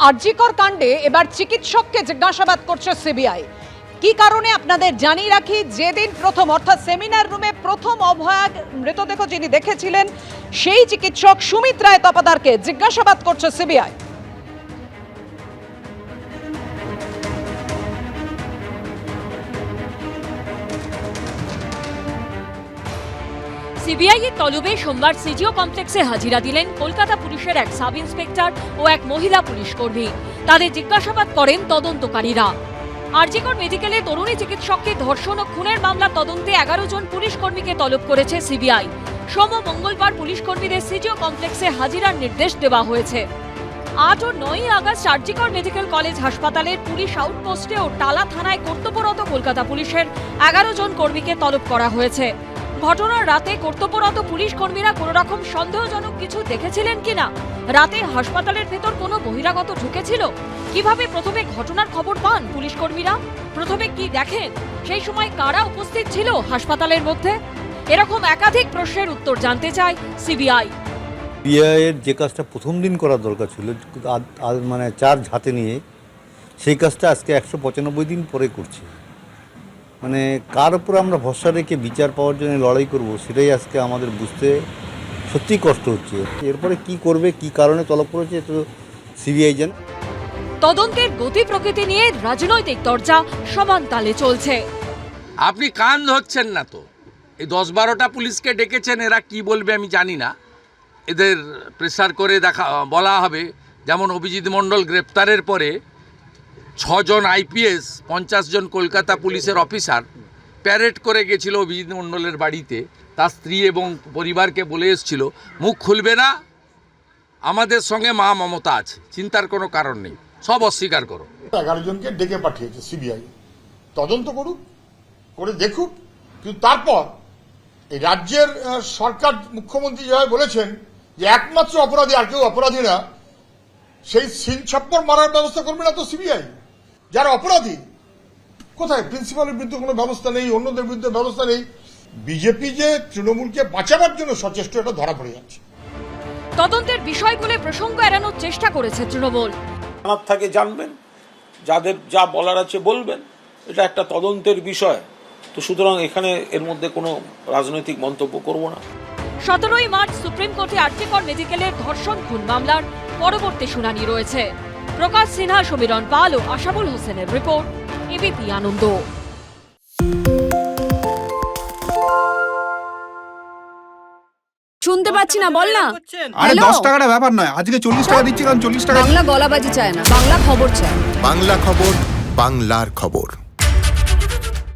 আরজিকর কাণ্ডে এবার চিকিৎসককে জিজ্ঞাসাবাদ করছে সিবিআই। কি কারণে আপনাদের জানিয়ে রাখি, যেদিন প্রথম অর্থাৎ সেমিনার রুমে প্রথম অভয়া মৃতদেহ যিনি দেখেছিলেন সেই চিকিৎসক সুমিত রায় তপাদারকে জিজ্ঞাসাবাদ করছে সিবিআই। সিবিআই এর তলবে সোমবার সিজিও কমপ্লেক্সে হাজিরা দিলেন কলকাতা পুলিশের এক সাব ইন্সপেক্টর ও এক মহিলা পুলিশ কর্মী। তাদের জিজ্ঞাসাবাদ করেন তদন্তকারীরা। আরজিকর মেডিকেলে তরুণী চিকিৎসককে ধর্ষণ ও খুনের মামলার তদন্তে 11 জন পুলিশ কর্মীকে তলব করেছে সিবিআই। সোম ও মঙ্গলবার পুলিশ কর্মীদের সিজিও কমপ্লেক্সে হাজিরার নির্দেশ দেওয়া হয়েছে। 8 ও 9 আগস্ট আরজিকর মেডিকেল কলেজ হাসপাতালের পুলিশ আউটপোস্টে ও টালা থানায় কর্তব্যরত কলকাতা পুলিশের 11 জন কর্মীকে তলব করা হয়েছে। ঘটনার রাতে কর্তব্যরত পুলিশ কর্মীরা কোনো রকম সন্দেহজনক কিছু দেখেছিলেন কিনা, রাতে হাসপাতালের ভেতর কোনো বহিরাগত ঢুকেছিল, কিভাবে প্রথমে ঘটনার খবর পান পুলিশ কর্মীরা, প্রথমে কি দেখেন, সেই সময় কারা উপস্থিত ছিল হাসপাতালের মধ্যে, এরকম একাধিক প্রশ্নের উত্তর জানতে চায় সিবিআই। সিবিআইয়ের যে কাজটা প্রথম দিন করার দরকার ছিল, মানে চার্জ হাতে নিয়ে, সেই কাজটা আজকে 195 দিন পরে করছে। মানে কার উপর আমরা ভরসা রেখে বিচার পাওয়ার জন্য লড়াই করব, সেটাই আজকে আমাদের বুঝতে সত্যিই কষ্ট হচ্ছে। এরপরে কি করবে, কি কারণে তলব করেছে, তো সিবিআই জানে। তদন্তের গতি প্রকৃতি নিয়ে রাজনৈতিক চর্চা সমান তালে চলছে। আপনি কান ধরছেন না তো। এই 10-12টা পুলিশকে ডেকেছেন, এরা কি বলবে আমি জানি না। এদের প্রেসার করে বলা হবে, যেমন অভিজিৎ মণ্ডল গ্রেপ্তারের পরে 6 জন আইপিএস 50 জন কলকাতা পুলিশের অফিসার প্যারেড করে গেছিল অভিজিৎ মণ্ডলের বাড়িতে। তার স্ত্রী এবং পরিবারকে বলে এসেছিল, মুখ খুলবে না, আমাদের সঙ্গে মা মমতা আছে, চিন্তার কোনো কারণ নেই, সব অস্বীকার করো। 11 জনকে ডেকে পাঠিয়েছে সিবিআই, তদন্ত করুক, করে দেখুক। কিন্তু তারপর এই রাজ্যের সরকার, মুখ্যমন্ত্রী যেভাবে বলেছেন যে একমাত্র অপরাধী, আর কেউ অপরাধী না, সেই সিল ছাপ্পর মারার ব্যবস্থা করবে না তো সিবিআই। যারা অপরাধী কোথায়, প্রিন্সিপালের বিরুদ্ধে কোনো ব্যবস্থা নেই, অন্যদের বিরুদ্ধে ব্যবস্থা নেই। বিজেপি যে তৃণমূলকে বাঁচাবার জন্য সচেষ্ট, এটা ধরা পড়ে যাচ্ছে। তদন্তের বিষয় বলে প্রসঙ্গ এড়ানোর চেষ্টা করেছে তৃণমূল। জানার থাকে জানবেন, যাদের যা বলার আছে বলবেন, এটা একটা তদন্তের বিষয়। তো সুতরাং এখানে এর মধ্যে কোনো রাজনৈতিক মন্তব্য করব না। 17ই মার্চ সুপ্রিম কোর্টে আরজিকর মেডিকেলের ধর্ষণ খুন মামলার পরবর্তী শুনানি রয়েছে। প্রকাশ সিনহা, সমীরণ পাল ও আশাবুল হোসেনের রিপোর্ট, এবিপি আনন্দ। শুনতে পাচ্ছি না, বল না। আরে 10 টাকাটা ব্যাপার নয়, আজকে 40 টাকা দিচ্ছি, কারণ 40 টাকা। বাংলা গলাবাজি চায় না, বাংলা খবর চায়। বাংলা খবর, বাংলার খবর।